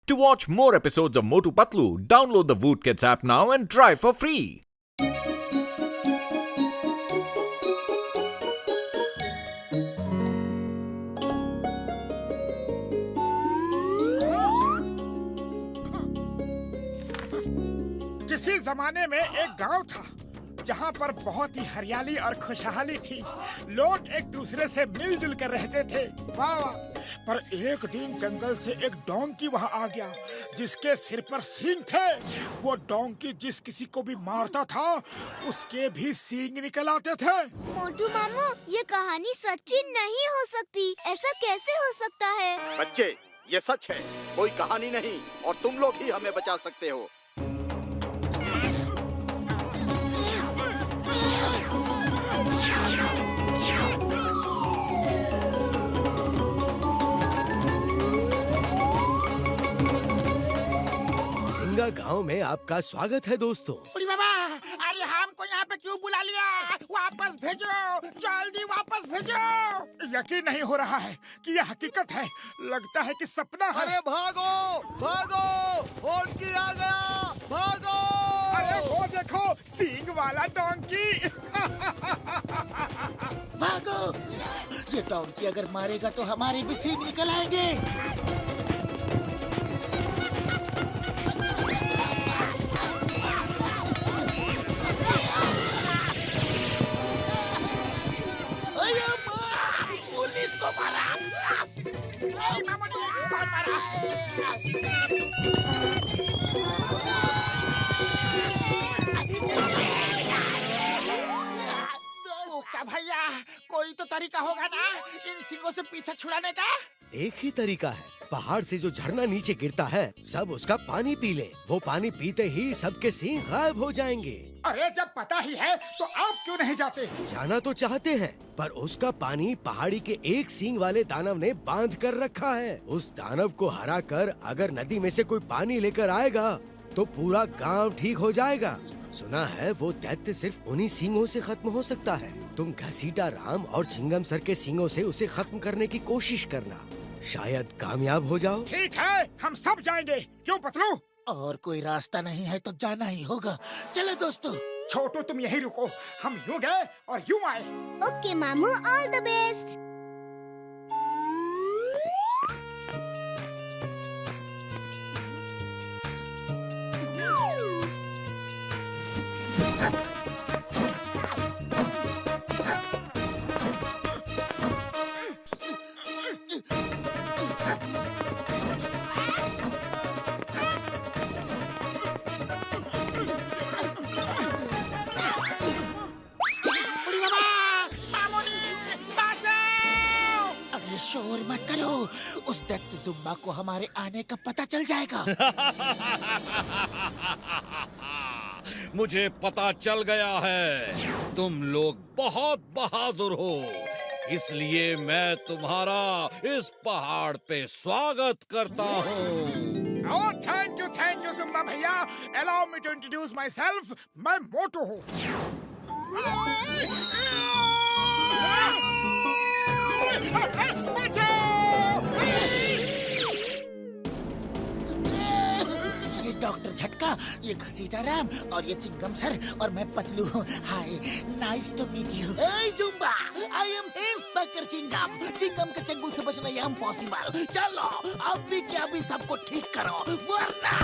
To watch more episodes of Motu Patlu, download the Voot Kids app now and try for free. किसी जमाने में एक गांव था जहां पर बहुत ही हरियाली और खुशहाली थी। लोग एक दूसरे से मिलजुल कर रहते थे। वाह वाह। पर एक दिन जंगल से एक डोंकी वहां आ गया जिसके सिर पर सींग थे। वो डोंकी जिस किसी को भी मारता था उसके भी सींग निकल आते थे। मोटू मामू, ये कहानी सच्ची नहीं हो सकती। ऐसा कैसे हो सकता है? बच्चे, ये सच है, कोई कहानी नहीं, और तुम लोग ही हमें बचा सकते हो। सिंगा गांव में आपका स्वागत है दोस्तों। अरे बाबा, अरे हमको यहाँ पे क्यों बुला लिया? वापस भेजो, जल्दी वापस भेजो। यकीन नहीं हो रहा है कि यह हकीकत है। लगता है कि सपना है। अरे भागो, भागो, डोंकी आ गया, भागो! अरे वो देखो, सींग वाला डोंकी। भागो! ये डोंकी अगर मारेगा तो हमारे भी सींग निकल आएंगे। पुलिस को मारा! मामूली, कौन मारा? भैया, कोई तो तरीका होगा ना इन सिंगों से पीछा छुड़ाने का? एक ही तरीका है, पहाड़ से जो झरना नीचे गिरता है सब उसका पानी पी ले। वो पानी पीते ही सबके सींग गायब हो जाएंगे। अरे जब पता ही है तो आप क्यों नहीं जाते? जाना तो चाहते हैं, पर उसका पानी पहाड़ी के एक सींग वाले दानव ने बांध कर रखा है। उस दानव को हरा कर अगर नदी में से कोई पानी लेकर आएगा तो पूरा गांव ठीक हो जाएगा। सुना है वो दैत्य सिर्फ उन्हीं सींगों से खत्म हो सकता है। तुम घसीटा राम और चिंगम सर के सींगों से उसे खत्म करने की कोशिश करना, शायद कामयाब हो जाओ। ठीक है, हम सब जाएंगे। क्यों पतलू? और कोई रास्ता नहीं है तो जाना ही होगा। चलो दोस्तों। छोटू, तुम यहीं रुको। हम यूं गए और यूं आए। ओके मामू, ऑल द बेस्ट। शोर मत करो, उस दैत्य जुम्बा को हमारे आने का पता चल जाएगा। मुझे पता चल गया है, तुम लोग बहुत बहादुर हो, इसलिए मैं तुम्हारा इस पहाड़ पे स्वागत करता हूँ। Oh, thank you, जुम्बा भैया। Allow me to introduce myself. मैं मोटू हूँ। ये डॉक्टर झटका, ये घसीटा राम और ये चिंगम सर और मैं पतलू हूँ। Hi, nice to meet you. Hey Jumba, I am inspector Chingum. Chingum के चंगुल से बचना ये इम्पॉसिबल। चलो अभी के अभी सबको ठीक करो, वरना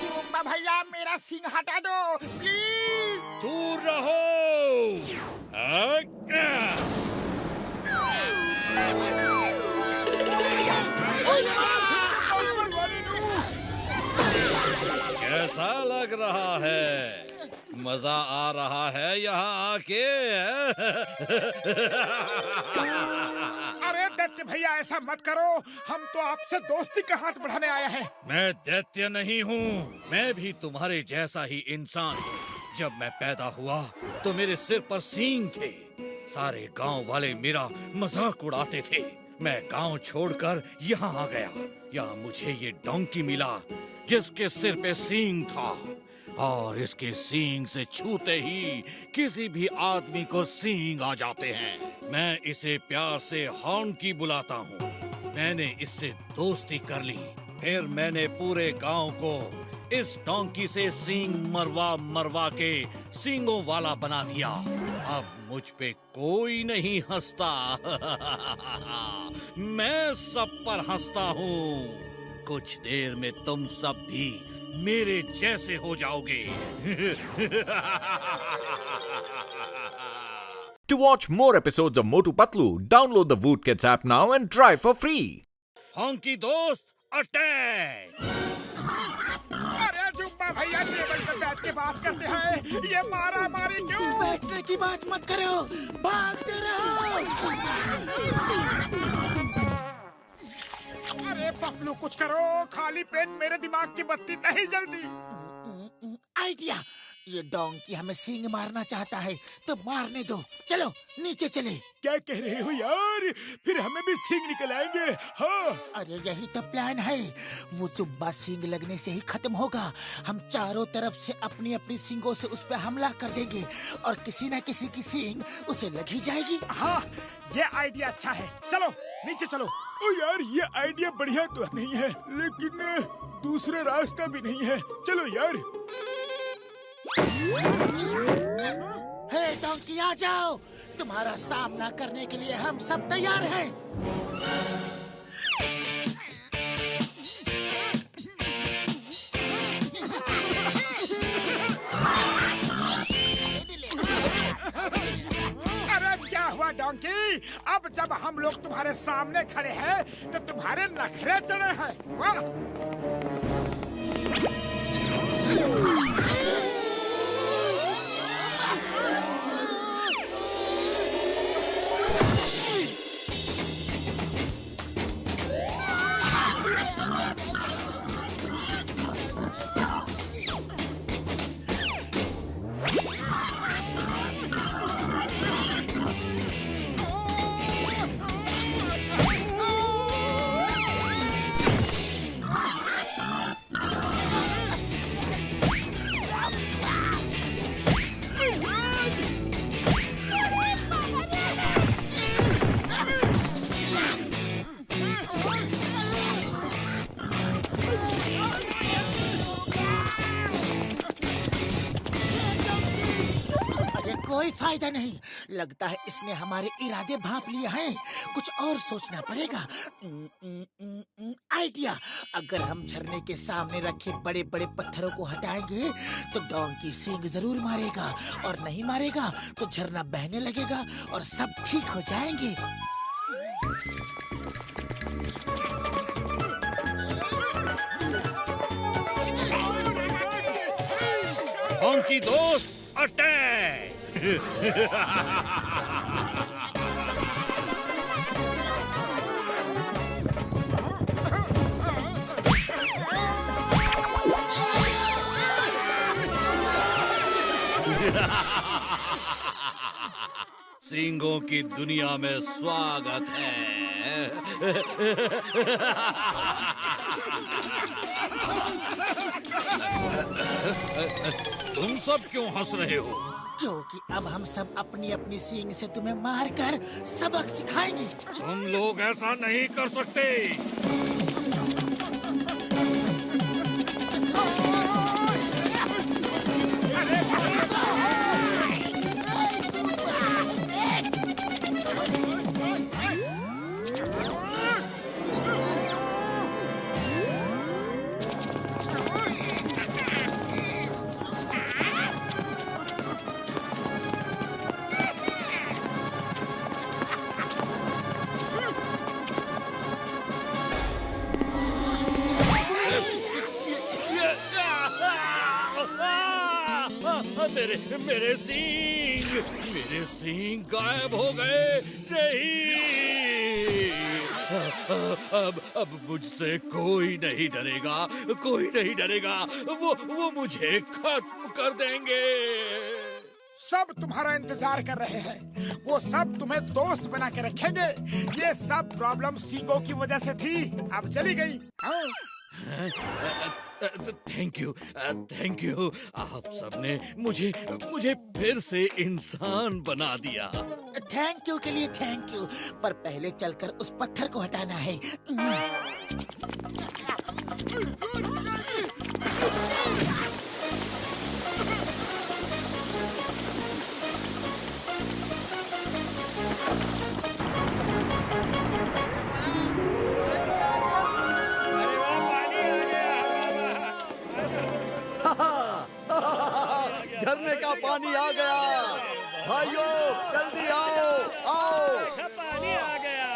जुम्बा भैया, मेरा सींग हटा दो प्लीज। दूर रहो। कैसा लग रहा है? मजा आ रहा है यहाँ आके? अरे दैत्य भैया, ऐसा मत करो। हम तो आपसे दोस्ती का हाथ बढ़ाने आए हैं। मैं दैत्य नहीं हूँ, मैं भी तुम्हारे जैसा ही इंसान हूँ। जब मैं पैदा हुआ तो मेरे सिर पर सींग थे। सारे गांव वाले मेरा मजाक उड़ाते थे। मैं गांव छोड़कर यहाँ आ गया। यहाँ मुझे ये डोंकी मिला जिसके सिर पे सींग था। और इसके सींग से छूते ही किसी भी आदमी को सींग आ जाते हैं। मैं इसे प्यार से हॉन्की बुलाता हूँ। मैंने इससे दोस्ती कर ली, फिर मैंने पूरे गांव को इस डोंकी से सींग मरवा मरवा के सींगों वाला बना दिया। अब मुझ पे कोई नहीं हंसता। मैं सब पर हंसता हूँ। कुछ देर में तुम सब भी मेरे जैसे हो जाओगे। To watch more episodes of Motu Patlu, download the Voot Kids app now and try for free. हॉन्की दोस्त अटैक! अरे जुम्बा भैया टेबल पे बैठ के बात करते हैं, ये मारा मारी क्यों? बैठने की बात मत करो, भागते रहो। अरे पपलू कुछ करो, खाली पेट मेरे दिमाग की बत्ती नहीं जलती। आइडिया, ये डोंकी हमें सींग मारना चाहता है तो मारने दो। चलो नीचे चले। क्या कह रहे हो यार? फिर हमें भी सींग निकल आएंगे। हाँ अरे यही तो प्लान है। वो जुम्बा सींग लगने से ही खत्म होगा। हम चारों तरफ से अपनी अपनी सींगों से उस पर हमला कर देंगे और किसी न किसी की सींग उसे लग ही जाएगी। हाँ ये आइडिया अच्छा है, चलो नीचे चलो। ओ यार ये आइडिया बढ़िया तो नहीं है, लेकिन दूसरा रास्ता भी नहीं है। चलो यार। हे डोंकी आ जाओ, तुम्हारा सामना करने के लिए हम सब तैयार हैं। अरे क्या हुआ डोंकी? अब जब हम लोग तुम्हारे सामने खड़े हैं तो तुम्हारे नखरे चढ़े हैं। वाह! कोई फायदा नहीं, लगता है इसने हमारे इरादे भांप लिए हैं। कुछ और सोचना पड़ेगा। आइडिया, अगर हम झरने के सामने रखे बड़े बड़े पत्थरों को हटाएंगे तो डोंकी सींग जरूर मारेगा, और नहीं मारेगा तो झरना बहने लगेगा और सब ठीक हो जाएंगे। हॉन्की दोस्त अटैक! सींगों की दुनिया में स्वागत है। तुम सब क्यों हंस रहे हो? क्योंकि अब हम सब अपनी अपनी सींग से तुम्हें मारकर सबक सिखाएंगे। तुम लोग ऐसा नहीं कर सकते। मेरे सींग गायब हो गए। नहीं, अब मुझसे कोई नहीं डरेगा, कोई नहीं डरेगा। वो मुझे खत्म कर देंगे। सब तुम्हारा इंतजार कर रहे हैं। वो सब तुम्हें दोस्त बना के रखेंगे। ये सब प्रॉब्लम सींगों की वजह से थी, अब चली गई। हाँ? Thank you, thank you. आप सबने मुझे फिर से इंसान बना दिया। थैंक यू के लिए थैंक यू, पर पहले चलकर उस पत्थर को हटाना है। झरने का पानी आ गया। भाइयों जल्दी आओ, आओ। पानी आ गया।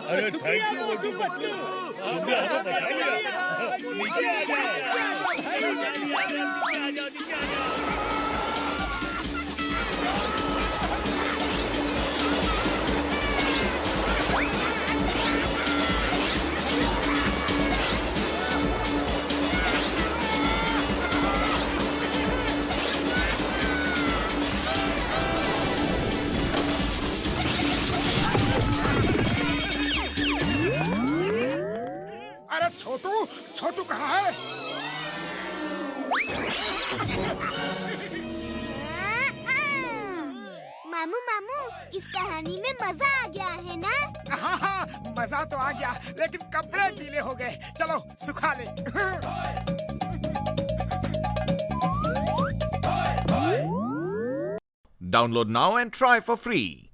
अरे थैंक यू मोटू पतलू, तुमने हमें बचा लिया। नीचे आ जाओ, नीचे आ जाओ, नीचे आ जाओ। अरे छोटू, छोटू कहाँ है? मामू मामू, इस कहानी में मजा आ गया है ना? हाँ हाँ, मजा तो आ गया, लेकिन कपड़े गीले हो गए। चलो सुखा ले। Download now and try for free.